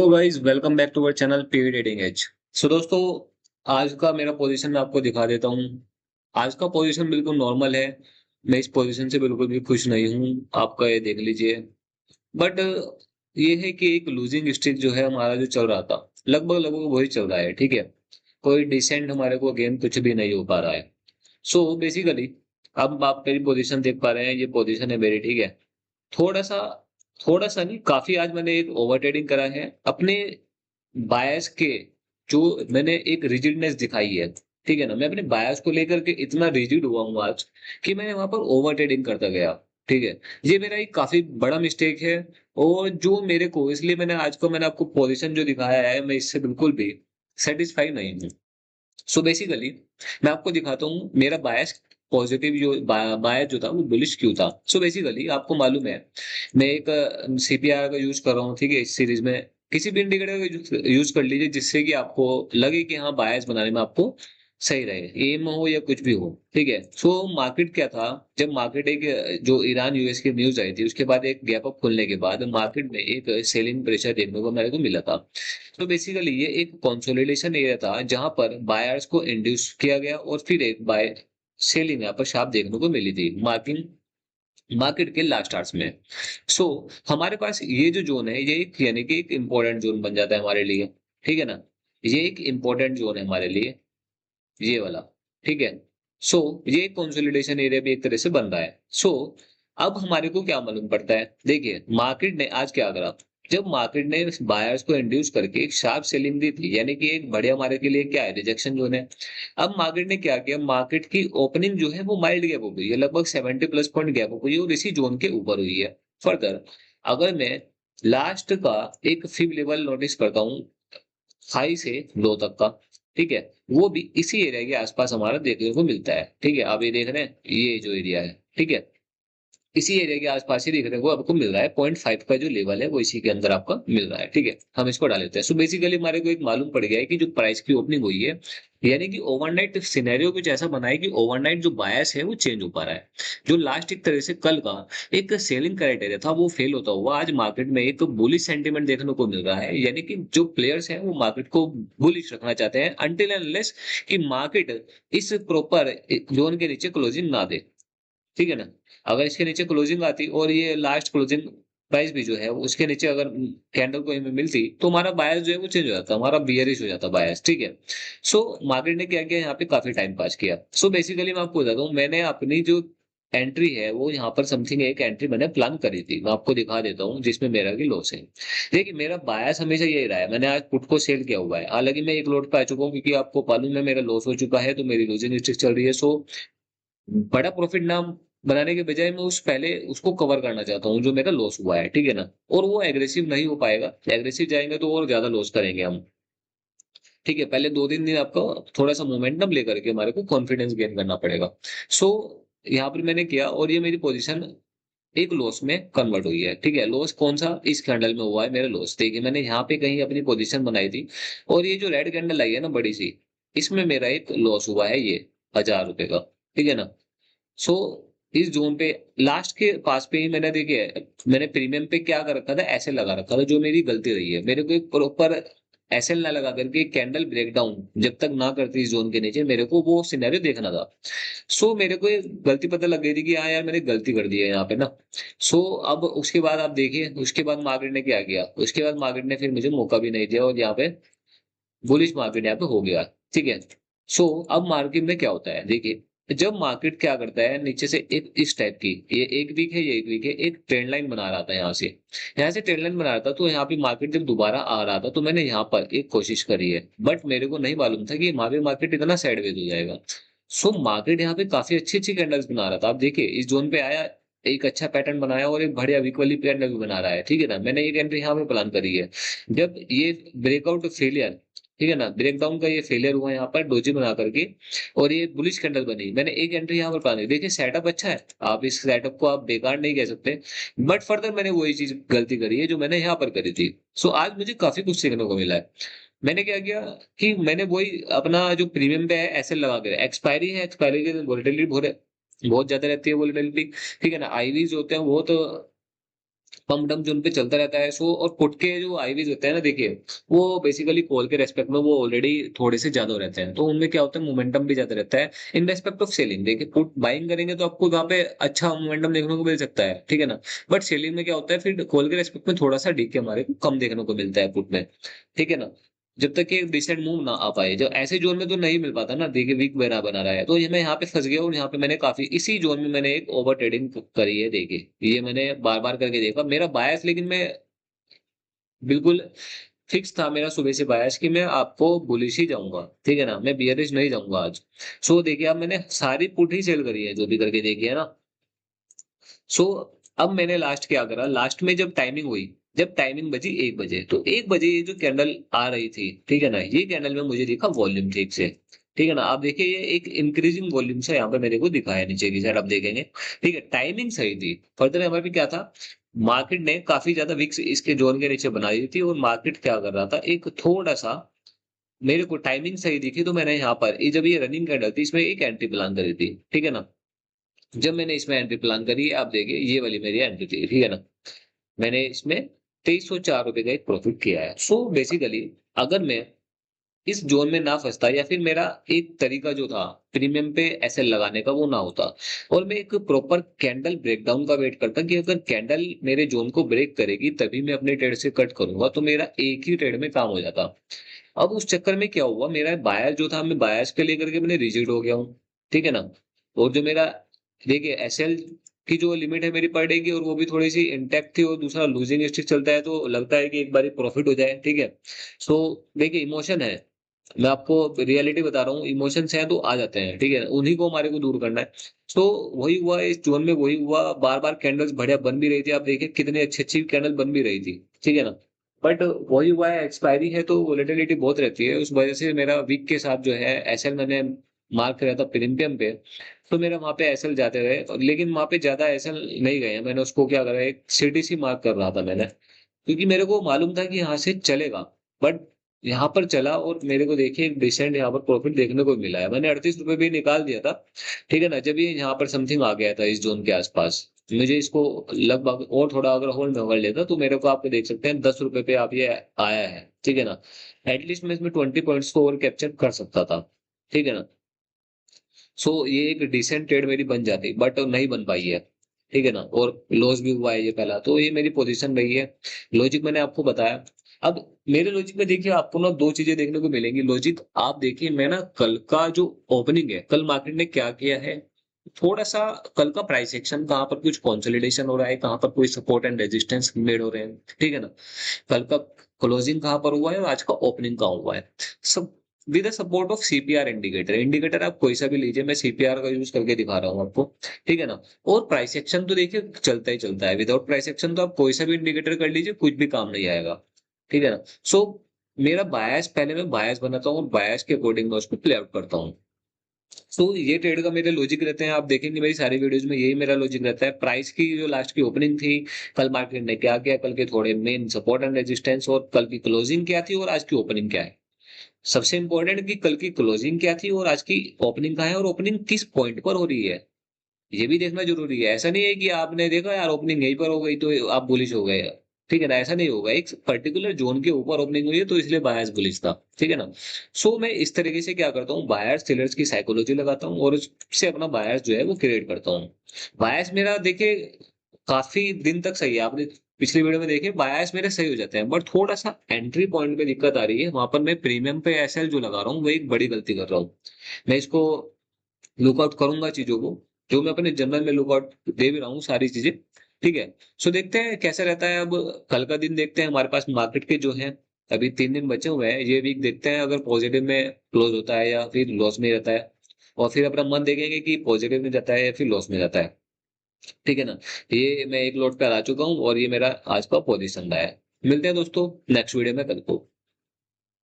So guys welcome back to our channel PV trading edge. So दोस्तों, आज का मेरा पोजीशन मैं आपको दिखा देता हूँ। आज का पोजीशन बिल्कुल नॉर्मल है। मैं इस पोजीशन से बिल्कुल भी खुश नहीं हूँ। आपका ये देख लीजिए। बट ये है कि एक लूजिंग स्ट्रीक जो है हमारा जो चल रहा था, लगभग लगभग वही चल रहा है। ठीक है, कोई डिसेंट हमारे को गेम कुछ भी नहीं हो पा रहा है। सो बेसिकली अब आप मेरी पोजीशन देख पा रहे हैं, ये पोजीशन है मेरी। ठीक है, थोड़ा सा थोड़ा सा नहीं, काफी आज मैंने एक ओवर ट्रेडिंग करा है अपने बायस के। जो मैंने एक रिजिडनेस दिखाई है, ठीक है ना, मैं अपने बायस को लेकर के इतना रिजिड हुआ हूँ आज कि मैंने वहां पर ओवर ट्रेडिंग करता गया। ठीक है, ये मेरा एक काफी बड़ा मिस्टेक है। और जो मेरे को, इसलिए मैंने आपको पोजीशन जो दिखाया है, मैं इससे बिल्कुल भी सेटिस्फाई नहीं हूँ। सो बेसिकली मैं आपको दिखाता हूँ मेरा बायस पॉजिटिव जो बायस जो था वो बुलिश क्यों था। सो बेसिकली आपको मालूम है, मैं एक सीपीआर का यूज कर रहा हूँ। ठीक है, इस सीरीज में किसी भी इंडिकेटर का यूज कर लीजिए जिससे कि आपको लगे कि हाँ बायस बनाने में आपको सही रहे, एम हो या कुछ भी हो। ठीक है, सो मार्केट क्या था, जब मार्केट एक जो ईरान यूएस की न्यूज आई थी उसके बाद एक गैप अप खुलने के बाद मार्केट में एक सेलिंग प्रेशर देखने को मेरे को मिला था। तो बेसिकली ये एक कंसोलिडेशन एरिया था जहां पर बायर्स को इंड्यूस किया गया और फिर एक बाय सेलिंग यहाँ पर शार्प देखने को मिली थी मार्किंग मार्केट के लास्ट आवर्स में। सो हमारे पास ये जो जोन है, ये एक यानी कि एक इंपॉर्टेंट जोन बन जाता है हमारे लिए। ठीक है ना, ये एक इंपॉर्टेंट जोन है हमारे लिए, ये वाला। ठीक है, सो ये एक कंसोलिडेशन एरिया भी एक तरह से बन रहा है। सो अब हमारे को क्या मालूम पड़ता है, देखिए मार्केट ने आज क्या करा। जब मार्केट ने बायर्स को इंड्यूस करके एक शार्प सेलिंग दी थी, यानी कि एक बढ़िया हमारे के लिए क्या है, रिजेक्शन जोन है। अब मार्केट ने क्या किया, मार्केट की ओपनिंग जो है वो माइल्ड गैप हो गई है, लगभग 70+ पॉइंट गैप हो गई है और इसी जोन के ऊपर हुई है। फर्दर अगर मैं लास्ट का एक फिब लेवल नोटिस करता हूँ, हाई से लो तक का, ठीक है, वो भी इसी एरिया के आसपास हमारा देखने को मिलता है। ठीक है, आप ये देख रहे हैं, ये जो एरिया है, ठीक है, इसी एरिया के आसपास ही देखने को आपको मिल रहा है। 0.5 का जो लेवल है वो इसी के अंदर आपका मिल रहा है। ठीक है, हम इसको डाल लेते हैं। सो बेसिकली हमारे को एक मालूम पड़ गया है कि जो प्राइस की ओपनिंग हुई है, यानी कि ओवरनाइट सिनेरियो कुछ ऐसा बना है कि ओवरनाइट जो बायस है वो चेंज हो पा रहा है। जो लास्ट एक तरह से कल का एक सेलिंग क्राइटेरिया था वो फेल होता हुआ आज मार्केट में एक बुलिश सेंटीमेंट देखने को मिल रहा है। यानी कि जो प्लेयर्स हैं वो मार्केट को बुलिश रखना चाहते हैं अनटिल अनलेस कि मार्केट इस प्रॉपर जोन के नीचे क्लोजिंग ना दे। ठीक है ना, अगर इसके नीचे क्लोजिंग आती और ये लास्ट क्लोजिंग प्राइस भी जो है उसके नीचे अगर कैंडल को हमें मिलती तो हमारा बायस जो है वो चेंज हो जाता, हमारा बियरिश हो जाता बायस। ठीक है, सो मार्केट ने क्या किया, यहाँ पे काफी टाइम पास किया। सो बेसिकली मैं आपको बताता हूँ, मैंने अपनी जो एंट्री है वो यहाँ पर समथिंग एक एंट्री मैंने प्लान करी थी, मैं आपको दिखा देता हूँ, जिसमें मेरा भी लॉस है। देखिए मेरा बायस हमेशा यही रहा है, मैंने आज पुट को सेल किया हुआ है, हालांकि मैं एक लोट पे आ चुका हूँ क्योंकि आपको मालूम है मेरा लॉस हो चुका है, तो मेरी लूजिंग स्ट्रिक चल रही है। सो बड़ा प्रॉफिट ना बनाने के बजाय मैं उस पहले उसको कवर करना चाहता हूँ जो मेरा लॉस हुआ है। ठीक है ना, और वो एग्रेसिव नहीं हो पाएगा, एग्रेसिव जाएंगे तो और ज्यादा लॉस करेंगे हम। ठीक है, पहले 2-3 दिन आपको थोड़ा सा मोमेंटम लेकर के हमारे को कॉन्फिडेंस गेन करना पड़ेगा। सो यहाँ पर मैंने किया और ये मेरी पोजीशन एक लॉस में कन्वर्ट हुई है। ठीक है, लॉस कौन सा, इस कैंडल में हुआ है मेरा लॉस। देखिए मैंने यहाँ पे कहीं अपनी पोजीशन बनाई थी और ये जो रेड कैंडल आई है ना बड़ी सी, इसमें मेरा एक लॉस हुआ है, ये 1000 रुपए का। ठीक है ना, सो इस जोन पे लास्ट के पास पे ही मैंने देखिए, मैंने प्रीमियम पे क्या कर रखा था, ऐसे लगा रखा था, जो मेरी गलती रही है। मेरे को एक प्रॉपर एसएल ना लगा करके कैंडल ब्रेकडाउन जब तक ना करती इस जोन के नीचे, मेरे को वो सिनेरियो देखना था। सो मेरे को एक गलती पता लग गई थी कि हाँ यार मैंने गलती कर दी है यहाँ पे ना। सो अब उसके बाद आप देखिए, उसके बाद मार्केट ने क्या किया, उसके बाद मार्केट ने फिर मुझे मौका भी नहीं दिया और यहाँ पे बुलिश मार्केट यहाँ पे हो गया। ठीक है, सो अब मार्केट में क्या होता है, देखिए जब मार्केट क्या करता है, नीचे से एक इस टाइप की, ये एक वीक है, ये एक वीक है, एक ट्रेंड लाइन बना रहा था यहाँ से ट्रेंड लाइन बना रहा था। तो यहाँ पे मार्केट जब दोबारा आ रहा था तो मैंने यहाँ पर एक कोशिश करी है, बट मेरे को नहीं मालूम था कि वहां पे मार्केट इतना साइडवेज हो जाएगा। सो मार्केट यहाँ पे काफी अच्छी अच्छी कैंडल्स बना रहा था। आप देखिए इस जोन पे आया, एक अच्छा पैटर्न बनाया और एक बढ़िया वीक वाली कैंडल भी बना रहा है। ठीक है ना, मैंने एक एंट्री यहाँ पे प्लान करी है। जब ये ब्रेकआउट फेलियर, ठीक है ना, ब्रेकडाउन का ये फेलियर हुआ यहाँ पर डोजी बना करके और ये बुलिश कैंडल बनी, मैंने एक एंट्री यहाँ पर प्लान की। देखिए सेटअप अच्छा है, आप इस सेटअप को आप बेकार नहीं कह सकते, बट फर्दर मैंने वही चीज गलती करी है जो मैंने यहाँ पर करी थी। सो आज मुझे काफी कुछ सीखने को मिला है। मैंने क्या किया कि मैंने वही अपना जो प्रीमियम पे है ऐसे लगा के, एक्सपायरी है, एक्सपायरी की वोलेटिलिटी बहुत बहुत ज्यादा रहती है वोलेटिलिटी। ठीक है ना, आईवीज होते हैं वो तो पंप डंप जोन पे चलता रहता है। सो और पुट के जो आईवीज होते हैं ना, देखिए वो बेसिकली कॉल के रेस्पेक्ट में वो ऑलरेडी थोड़े से ज्यादा रहते हैं, तो उनमें क्या होता है, मोमेंटम भी ज्यादा रहता है इन रेस्पेक्ट ऑफ सेलिंग। देखिए पुट बाइंग करेंगे तो आपको वहाँ पे अच्छा मोमेंटम देखने को मिल सकता है, ठीक है ना। बट सेलिंग में क्या होता है, फिर कॉल के रेस्पेक्ट में थोड़ा सा डीके हमारे को कम देखने को मिलता है पुट में, ठीक है ना। जब तक कि डिसेंट मूव ना आ पाए, जो ऐसे जोन में तो नहीं मिल पाता ना, देखिए वीक बना बना रहा है, तो ये मैं यहाँ पे फंस गया। और यहाँ पे मैंने काफी इसी जोन में मैंने एक ओवर ट्रेडिंग करी है, देखिए ये मैंने बार बार करके देखा मेरा बायस, लेकिन मैं बिल्कुल फिक्स था मेरा सुबह से बायस कि मैं आपको बुलिश ही जाऊंगा, ठीक है ना, मैं बियरिश नहीं जाऊंगा आज। सो देखिए अब मैंने सारी पुट ही सेल करी है जो भी करके देखी है ना। सो अब मैंने लास्ट क्या करा, लास्ट में जब टाइमिंग हुई, जब टाइमिंग बजी 1 बजे, तो 1 बजे ये जो कैंडल आ रही थी, ठीक है ना, ये कैंडल में मुझे दिखा वॉल्यूम ठीक से, ठीक है ना। आप देखिए ये एक इंक्रीजिंग वॉल्यूम से यहाँ पे मेरे को दिखाया नीचे की साइड, आप देखेंगे, ठीक है, टाइमिंग सही थी। फर्दर हमारे पे क्या था, मार्केट ने काफी ज्यादा विक्स इसके जोन के नीचे बना दी थी, और मार्केट क्या कर रहा था, एक थोड़ा सा मेरे को टाइमिंग सही दिखी, तो मैंने यहाँ पर जब ये रनिंग कैंडल थी इसमें एक एंट्री प्लान करी थी, ठीक है ना। जब मैंने इसमें एंट्री प्लान करी, आप देखिए ये वाली मेरी एंट्री थी, ठीक है ना। मैंने इसमें 2304 रुपए का एक प्रॉफिट किया है। सो बेसिकली अगर मैं इस जोन में ना फंसता, या फिर मेरा एक तरीका जो था प्रीमियम पे एसएल लगाने का वो ना होता, और मैं एक प्रॉपर कैंडल ब्रेकडाउन का वेट करता कि अगर कैंडल मेरे जोन को ब्रेक करेगी तभी मैं अपने ट्रेड से कट करूंगा, तो मेरा एक ही ट्रेड में काम हो जाता। अब उस चक्कर में क्या हुआ, मेरा बायस जो था, मैं बायस के लेकर के मैंने रिजिड हो गया हूँ, ठीक है ना। और जो मेरा, देखिए एसएल की जो लिमिट है मेरी पर डे की, और वो भी थोड़ी सी इंटैक्ट थी, और दूसरा लूजिंग स्टिक चलता है, तो लगता है कि एक बारी प्रॉफिट हो जाए, ठीक है। सो देखिए इमोशन है, मैं आपको रियलिटी बता रहा हूँ, इमोशंस हैं तो आ जाते हैं, ठीक है, उन्हीं को हमारे को दूर करना है। तो वही हुआ इस जोन में, वही हुआ, बार बार कैंडल्स बढ़िया बन भी रही थी, आप देखिए कितनी अच्छी अच्छी कैंडल बन भी रही थी, ठीक है ना। बट वही हुआ है, एक्सपायरी है तो वोलेटिलिटी बहुत रहती है, उस वजह से मेरा वीक के साथ जो है एसएल मैंने मार्क करा था प्रीमियम पे, तो मेरा वहां पे एसएल जाते रहे, लेकिन वहां पे ज्यादा एसएल नहीं गए हैं, मैंने उसको क्या करा, एक सीटीसी मार्क कर रहा था मैंने, क्योंकि मेरे को मालूम था कि यहाँ से चलेगा। बट यहाँ पर चला, और मेरे को देखिए एक डिसेंट यहाँ पर प्रॉफिट देखने को मिला है, मैंने 38 रुपए भी निकाल दिया था, ठीक है ना, जब ये यहाँ पर समथिंग आ गया था इस जोन के आसपास। मुझे इसको लगभग और थोड़ा अगर होल्ड में होल्ड लेता तो मेरे को, आपको देख सकते हैं 10 रुपए पे आप ये आया है, ठीक है ना। एटलीस्ट मैं इसमें 20 पॉइंट्स को और कैप्चर कर सकता था, ठीक है ना। सो ये एक डिसेंट ट्रेड मेरी बन जाती, बट नहीं बन पाई है, ठीक है ना, और लॉस भी हुआ है ये पहला, तो ये मेरी पोजीशन रही है। लॉजिक मैंने आपको बताया। अब मेरे लॉजिक में देखिए आपको ना दो चीजें देखने को मिलेंगी। लॉजिक आप देखिए, मैं ना कल का जो ओपनिंग है, कल मार्केट ने क्या किया है, थोड़ा सा कल का प्राइस एक्शन, कहाँ पर कुछ कंसोलिडेशन हो रहा है, कहाँ पर कोई सपोर्ट एंड रेजिस्टेंस मेड हो रहे हैं, ठीक है ना। कल का क्लोजिंग कहाँ पर हुआ है और आज का ओपनिंग कहाँ हुआ है, सब with the support of CPR indicator. Indicator आप कोई सा भी लीजिए, मैं सीपीआर का यूज करके दिखा रहा हूँ आपको, ठीक है ना। और प्राइस एक्शन तो देखिए चलता ही चलता है, विदाउट प्राइस एक्शन तो आप कोई सा भी इंडिकेटर कर लीजिए, कुछ भी काम नहीं आएगा, ठीक है ना। सो मेरा बायस, पहले मैं बायस बनाता हूँ और बायस के अकॉर्डिंग मैं उसको प्ले आउट करता हूँ। तो ये ट्रेड का मेरे लॉजिक रहते हैं, आप देखेंगे मेरी सारी वीडियोज में यही मेरा लॉजिक रहता है। प्राइस की जो लास्ट की ओपनिंग थी, कल मार्केट ने क्या किया, कल के थोड़े मेन सपोर्ट एंड रेजिस्टेंस, और कल की क्लोजिंग क्या थी और आज की ओपनिंग क्या है। सबसे इंपॉर्टेंट कि कल की क्लोजिंग क्या थी और आज की ओपनिंग क्या है, और ओपनिंग किस पॉइंट पर हो रही है, ये भी देखना जरूरी है। ऐसा नहीं है कि आपने देखा यार ओपनिंग यहीं पर हो गई तो आप बुलिश हो गए, ठीक है ना, ऐसा नहीं होगा। एक पर्टिकुलर जोन के ऊपर ओपनिंग हुई है तो इसलिए बायर्स बुलिश था, ठीक है ना। सो मैं इस तरीके से क्या करता हूँ, बायर्स सेलर्स की साइकोलॉजी लगाता हूँ और उससे अपना बायर्स जो है वो क्रिएट करता हूँ। बायर्स मेरा देखिए काफी दिन तक सही है, आपने पिछली वीडियो में देखे बायर्स मेरे सही हो जाते हैं, बट थोड़ा सा एंट्री पॉइंट पे दिक्कत आ रही है, वहां पर मैं प्रीमियम पे एसएल जो लगा रहा हूँ वो एक बड़ी गलती कर रहा हूँ। मैं इसको लुकआउट करूंगा चीजों को, जो मैं अपने जर्नल में लुकआउट दे भी रहा हूँ सारी चीजें, ठीक है। सो देखते हैं कैसा रहता है। अब कल का दिन देखते हैं, हमारे पास मार्केट के जो है अभी 3 दिन बचे हुए हैं, ये वीक देखते हैं अगर पॉजिटिव में क्लोज होता है या फिर लॉस में रहता है, और फिर अपना मन देखेंगे कि पॉजिटिव में जाता है या फिर लॉस में जाता है, ठीक है ना। ये मैं एक लोट पे आ चुका हूँ और ये मेरा आज का पोजीशन रहा है। मिलते हैं दोस्तों नेक्स्ट वीडियो में कल को।